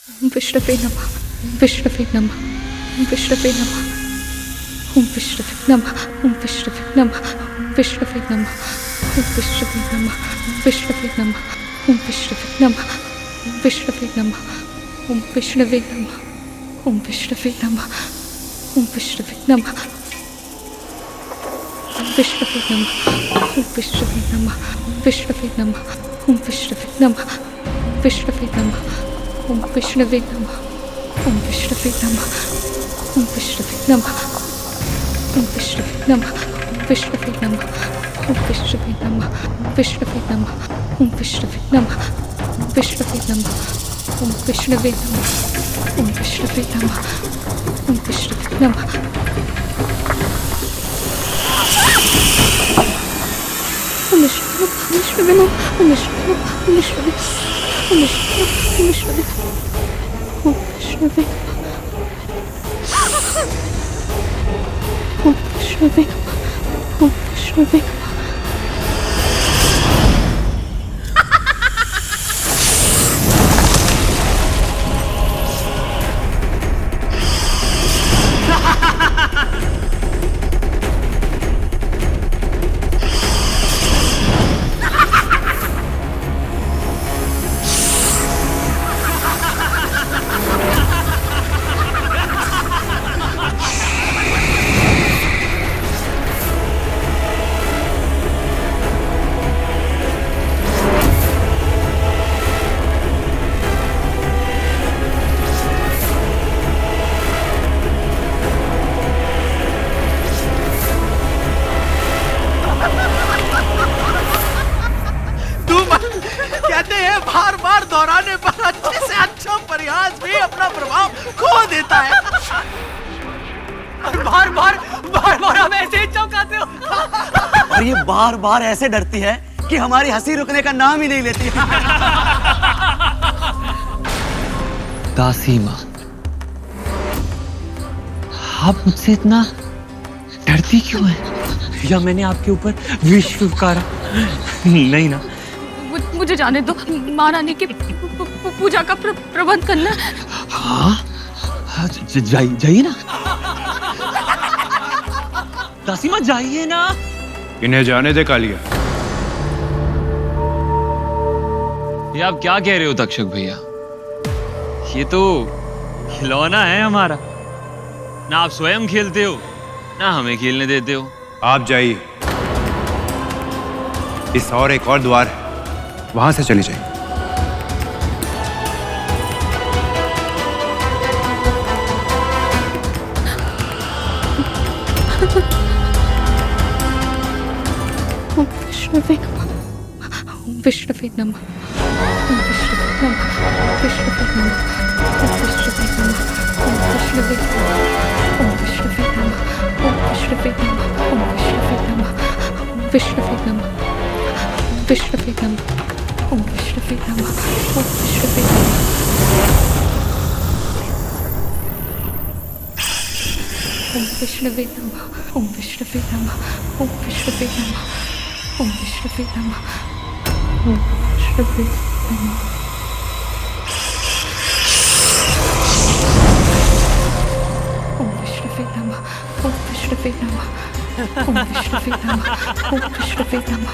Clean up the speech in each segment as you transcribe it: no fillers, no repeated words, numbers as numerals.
विष्णवे नमः, विष्णवे नमः, विष्णवे नमः, ओम विष्णवे नमः, ओम विष्णवे नमः, विष्णवे नमः, ओम विष्णवे नमः, विष्णवे नमः, ओम विष्णवे नमः, विष्णवे नमः, ओम विष्णवे नमः, ओम विष्णवे नमः, ओम विष्णवे नमः, विष्णवे नमः, ओम विष्णवे नमः, विष्णवे नमः, ओम विष्णवे नमः, विष्णवे नमः, ओम विष्णवे नमः, ओम विष्णवे नमः, ओम विष्णवे नमः, ओम विष्णवे नमः, विष्णवे नमः, ओम विष्णवे नमः, विष्णवे नमः, ओम विष्णवे नमः, विष्णवे नमः, ओम विष्णवे नमः, ओम विष्णवे नमः, ओम विष्णवे नमः, ओम विष्णवे नमः, ओम विष्णवे नमः, ओम विष्णवे नमः, ओम विष्णवे नमः, ओम विष्णवे नमः, ओम विष्णवे नमः, ओम विष्णवे नमः। कहते हैं बार बार दोहराने पर अच्छे से अच्छा प्रयास भी अपना प्रभाव खो देता है। और बार बार हम ऐसे ही चौंकाते हो। और ये बार बार ऐसे डरती है कि हमारी हंसी रुकने का नाम ही नहीं लेती है। दासी माँ, आप मुझसे इतना डरती क्यों हैं? या मैंने आपके ऊपर विष फुकारा? नहीं ना। मुझे जाने दो, महारानी की पूजा का प्रबंध करना। हाँ, जाइए ना दासी माँ, जाइए ना। इन्हें जाने दे कालिया। ये आप क्या कह रहे हो तक्षक भैया? ये तो खिलौना है हमारा, ना आप स्वयं खेलते हो ना हमें खेलने देते हो। आप जाइए, इस और एक और द्वार है, वहां से चली जाइए। ओम विष्णवे नमः, ओम विष्णवे नमः, ओम विष्णवे नमः, विष्णवे नमः, ओम विष्णवे नमः, ओम विष्णवे नमः, ओम विष्णवे नमः, ओम विष्णवे नमः, ओम विष्णवे नमः, ओम विष्णवे नमः, विष्णवे नमः, ओम विष्णवे नमः, ओम विष्णवे नमः, ओम विष्णवे नमः, ओम विष्णवे नमः, ओम विष्णवे नमः, ओम विष्णवे नमः, ओम विष्णवे नमः, ओम विष्णवे नमः, ओम विष्णवे नमः, ओम विष्णवे नमः, ओम विष्णवे नमः।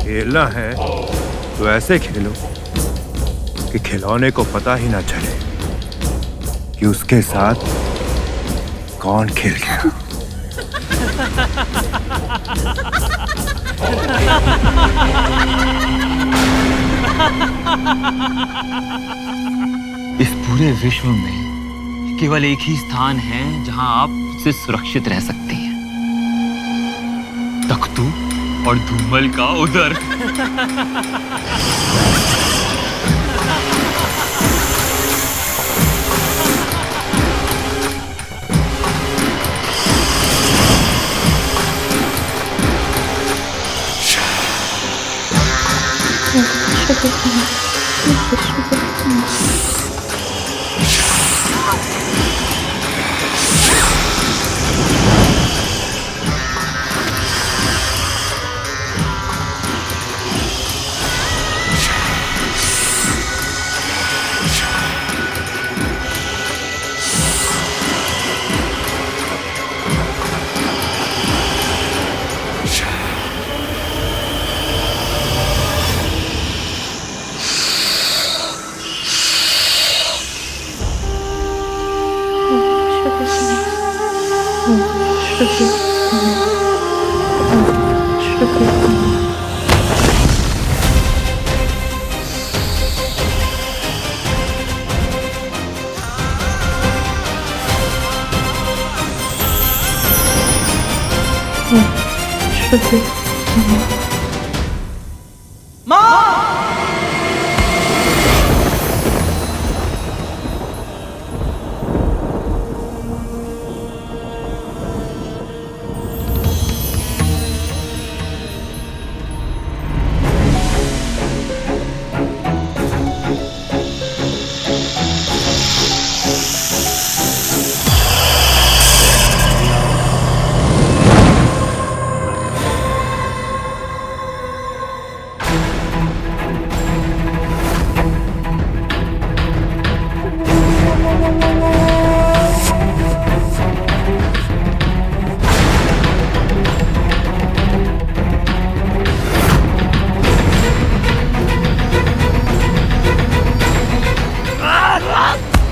खेलना है तो ऐसे खेलो कि खिलौने को पता ही ना चले कि उसके साथ कौन खेल गया। इस पूरे विश्व में केवल एक ही स्थान है जहां आप मुझसे सुरक्षित रह सकती हैं। तख्तू और धूमल का उधर।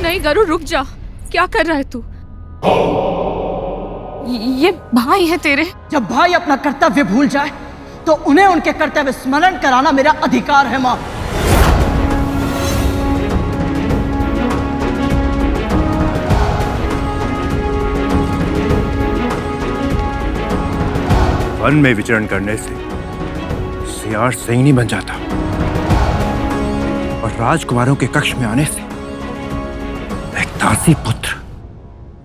नहीं गरुड़, रुक जा। क्या कर रहा है तू? ये भाई है तेरे। जब भाई अपना कर्तव्य भूल जाए तो उन्हें उनके कर्तव्य स्मरण कराना मेरा अधिकार है मां। वन में विचरण करने से सियार सैनी बन जाता और राजकुमारों के कक्ष में आने से एक दासी पुत्र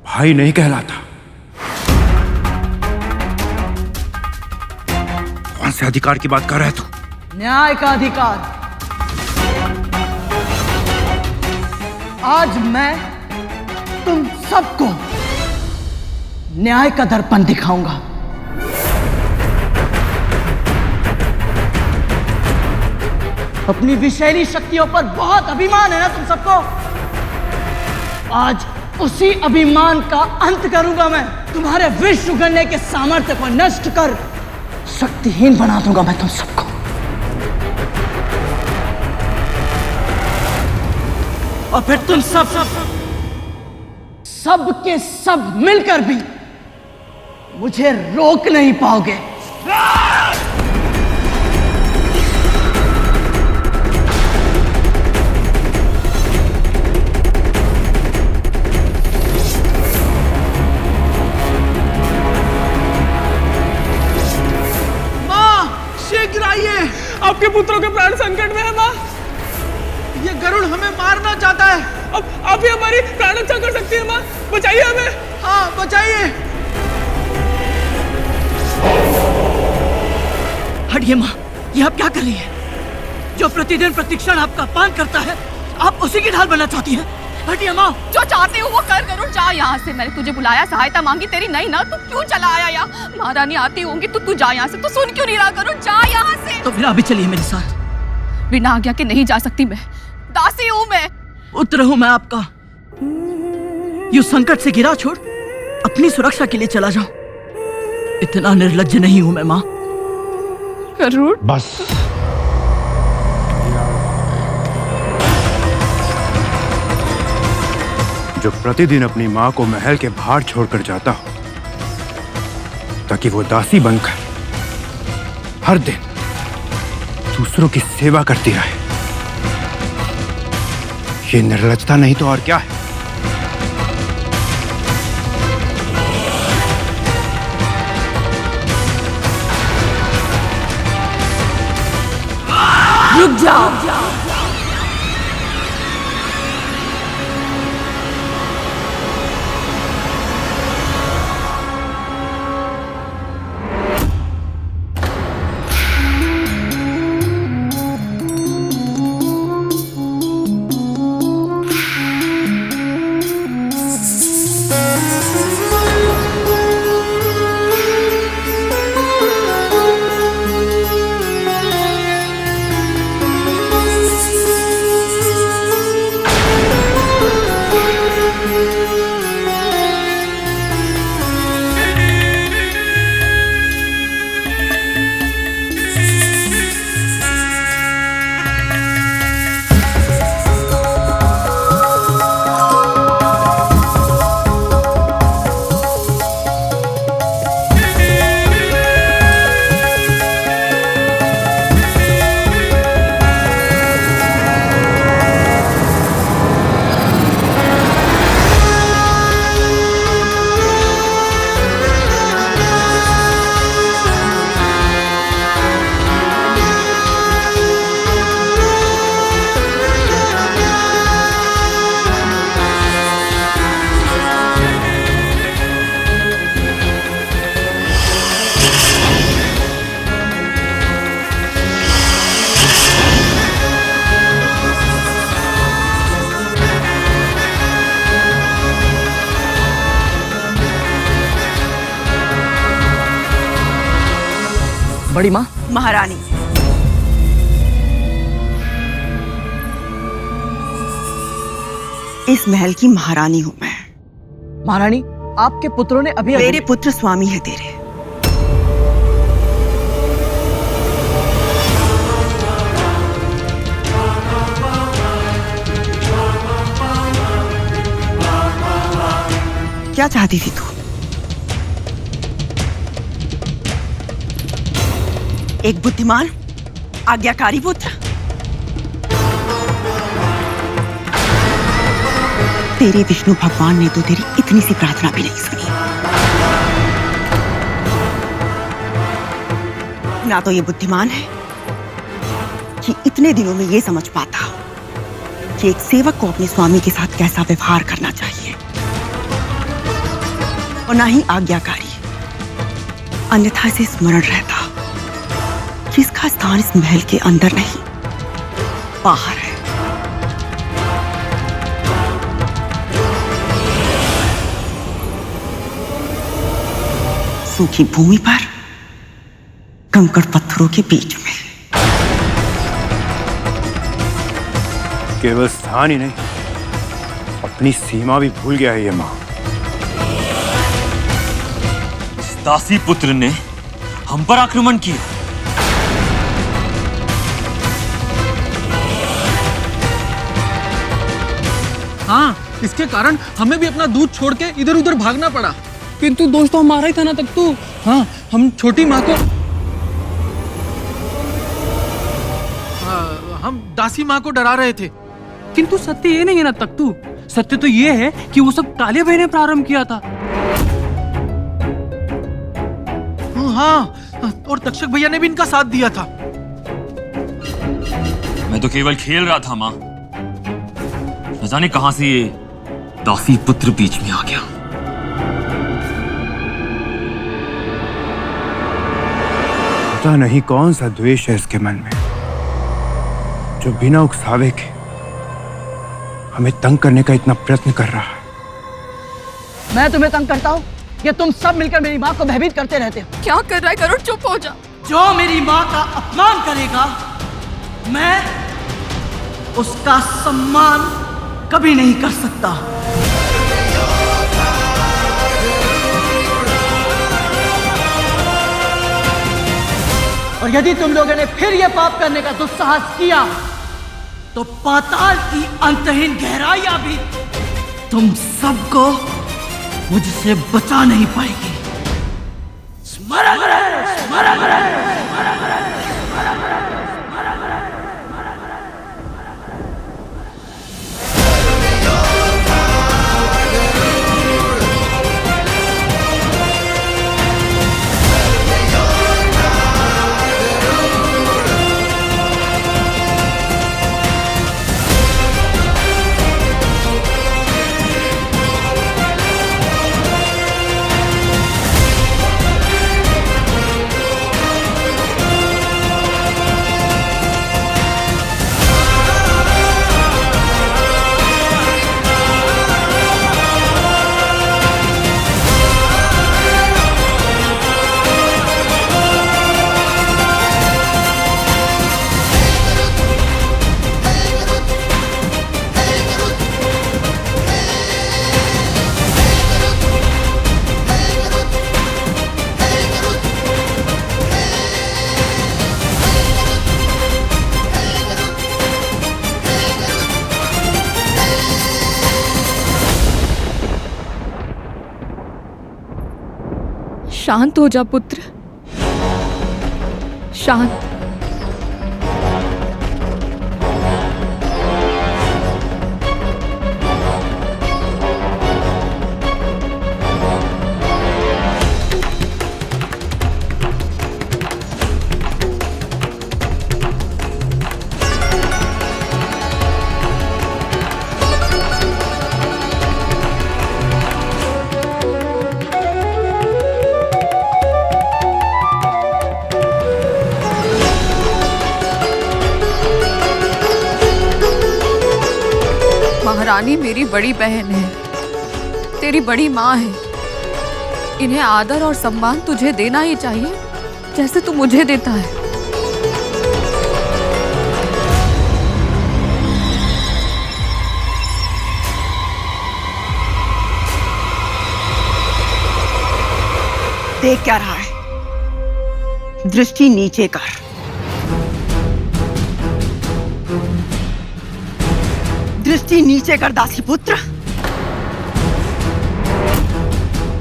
भाई नहीं कहलाता। कौन से अधिकार की बात कर रहा है तू? न्याय का अधिकार। आज मैं तुम सबको न्याय का दर्पण दिखाऊंगा। अपनी विषैली शक्तियों पर बहुत अभिमान है ना तुम सबको। आज उसी अभिमान का अंत करूंगा मैं। तुम्हारे विष उगलने के सामर्थ्य को नष्ट कर शक्तिहीन बना दूंगा मैं तुम सबको। और फिर तुम सब के सब मिलकर भी मुझे रोक नहीं पाओगे। आपके पुत्रों के प्राण संकट में है माँ। ये गरुड़ हमें मारना चाहता है। अब आप ही हमारी प्राण रक्षा कर सकती है माँ। बचाइए हमें। हाँ बचाइए। हटिए माँ, ये आप क्या कर रही है? जो प्रतिदिन प्रतिक्षण आपका अपमान करता है आप उसी की ढाल बनना चाहती है। हटिए माँ। जो चाहते हो वो कर गरुड़, जा यहाँ से। मैंने तुझे बुलाया, सहायता मांगी तेरी नहीं ना, तू क्यों चला आया यहाँ? महारानी आती होंगी तो तू जा यहाँ से। तू सुन क्यों नहीं रहा गरुड़? जा यहाँ से। तो फिर अभी चलिए मेरे साथ। बिना आज्ञा के नहीं जा सकती मैं। दासी हूँ मैं। पुत्र हूँ मैं आपका। यू संकट से गिरा छोड़ अपनी सुरक्षा के लिए चला जाओ। इतना निर्लज्ज नहीं हूँ मैं माँ। गरुड़ बस। जो प्रतिदिन अपनी मां को महल के बाहर छोड़कर जाता हो ताकि वो दासी बनकर हर दिन दूसरों की सेवा करती रहे, ये निर्लज्जता नहीं तो और क्या है? रुक जाओ। बड़ी माँ। महारानी, इस महल की महारानी हूं मैं। महारानी, आपके पुत्रों ने अभी मेरे पुत्र स्वामी है तेरे। क्या चाहती थी तू? एक बुद्धिमान, आज्ञाकारी पुत्र? तेरे विष्णु भगवान ने तो तेरी इतनी सी प्रार्थना भी नहीं सुनी। ना तो ये बुद्धिमान है कि इतने दिनों में ये समझ पाता कि एक सेवक को अपने स्वामी के साथ कैसा व्यवहार करना चाहिए, और ना ही आज्ञाकारी, अन्यथा इसे स्मरण रहता कि इसका स्थान इस महल के अंदर नहीं, बाहर है। सूखी भूमि पर, कंकड़ पत्थरों के बीच में। केवल स्थान ही नहीं, अपनी सीमा भी भूल गया है ये माँ। इस दासी पुत्र ने हम पर आक्रमण किया। हाँ, इसके कारण हमें भी अपना दूध छोड़ के इधर उधर भागना पड़ा। किंतु दोष तो हमारा ही था ना तख्तू। हाँ, हम छोटी माँ को, हम दासी माँ को डरा रहे थे। किंतु सत्य ये नहीं है ना तख्तू, सत्य तो ये है कि वो सब काले भाई ने प्रारंभ किया था। हाँ, और तक्षक भैया ने भी इनका साथ दिया था। मैं तो केवल खेल रहा था माँ, न जाने कहां से ये दासी पुत्र बीच में आ गया। पता नहीं कौन सा द्वेष है इसके मन में, जो बिना उकसावे के हमें तंग करने का इतना प्रयत्न कर रहा है। मैं तुम्हें तंग करता हूँ या तुम सब मिलकर मेरी माँ को भयभीत करते रहते हो? क्या कर रहा है गरुड़? चुप हो जा। जो मेरी माँ का अपमान करेगा, मैं उसका सम्मान कभी नहीं कर सकता। और यदि तुम लोगों ने फिर यह पाप करने का दुस्साहस किया तो पाताल की अंतहीन गहराइयां भी तुम सबको मुझसे बचा नहीं पाएगी। स्मरण रहे, स्मरण रहे, स्मरण रहे, स्मरण रहे। शांत हो जा पुत्र, शांत। महारानी मेरी बड़ी बहन है, तेरी बड़ी माँ है। इन्हें आदर और सम्मान तुझे देना ही चाहिए, जैसे तू मुझे देता है। देख क्या रहा है? दृष्टि नीचे कर। दृष्टि नीचे कर दासी पुत्र।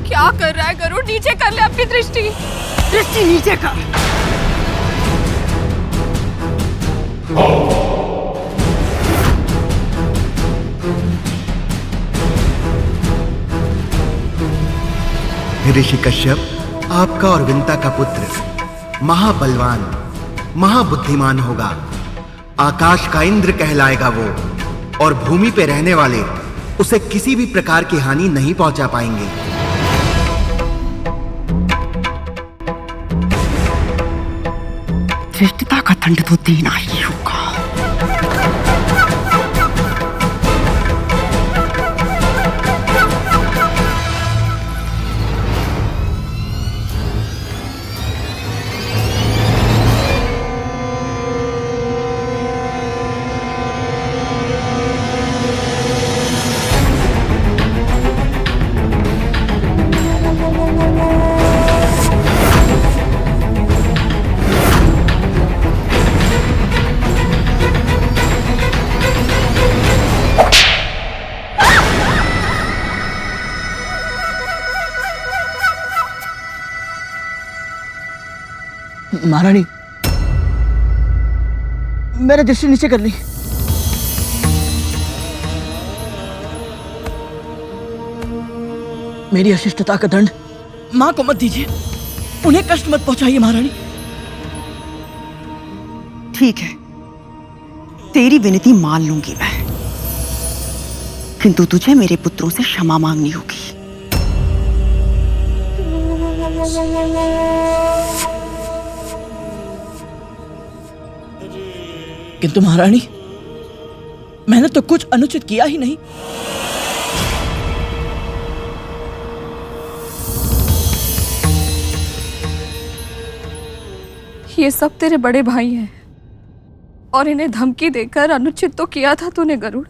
क्या कर रहा है गरुड़? नीचे कर ले अपनी दृष्टि। दृष्टि नीचे कर। ऋषि कश्यप, आपका और विंता का पुत्र महाबलवान, महाबुद्धिमान होगा। आकाश का इंद्र कहलाएगा वो, और भूमि पे रहने वाले उसे किसी भी प्रकार की हानि नहीं पहुंचा पाएंगे। धृष्टता का दंड तो देना ही होगा। महारानी, मेरे दृष्टि नीचे कर ली। मेरी अशिष्टता का दंड मां को मत दीजिए, उन्हें कष्ट मत पहुंचाइए महारानी। ठीक है, तेरी विनती मान लूंगी मैं, किंतु तुझे मेरे पुत्रों से क्षमा मांगनी होगी। किंतु महारानी, मैंने तो कुछ अनुचित किया ही नहीं। ये सब तेरे बड़े भाई हैं, और इन्हें धमकी देकर अनुचित तो किया था तूने गरुड़।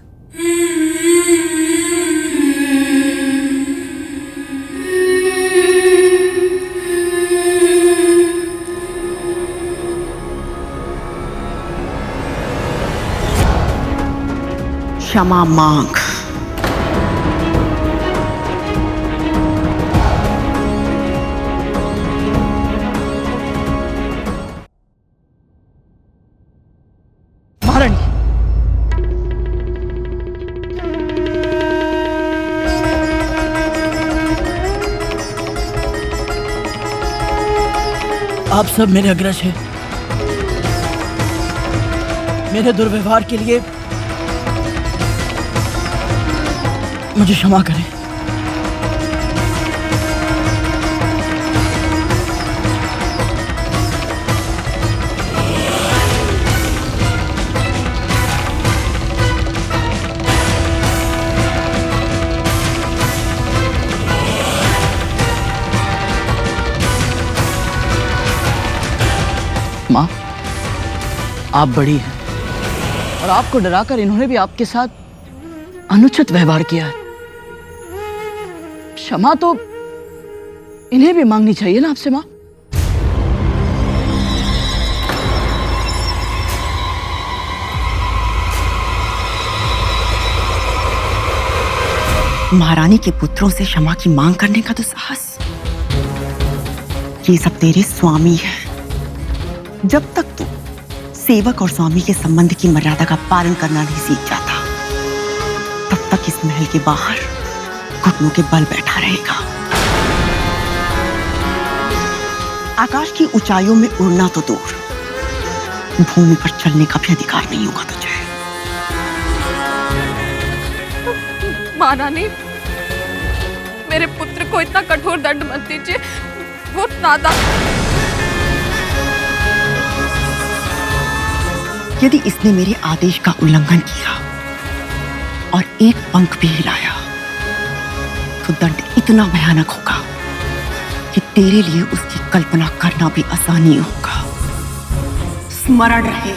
क्षमा मांग। महारानी, आप सब मेरे अग्रज हैं। मेरे दुर्व्यवहार के लिए मुझे क्षमा करें। माँ, आप बड़ी हैं, और आपको डराकर इन्होंने भी आपके साथ अनुचित व्यवहार किया है। क्षमा तो इन्हें भी मांगनी चाहिए ना आपसे माँ। महारानी के पुत्रों से क्षमा की मांग करने का तो साहस ये सब तेरे स्वामी है। जब तक तू सेवक और स्वामी के संबंध की मर्यादा का पालन करना नहीं सीख जाता, तब तक इस महल के बाहर घुटनों के बल बैठा रहेगा। आकाश की ऊंचाइयों में उड़ना तो दूर, भूमि पर चलने का भी अधिकार नहीं होगा तुझे। महारानी, मेरे पुत्र को इतना कठोर दंड मत दीजिए, वो नादान। यदि इसने मेरे आदेश का उल्लंघन किया और एक पंख भी हिलाया, तो दंड इतना भयानक होगा कि तेरे लिए उसकी कल्पना करना भी आसान नहीं होगा। स्मरण रहे।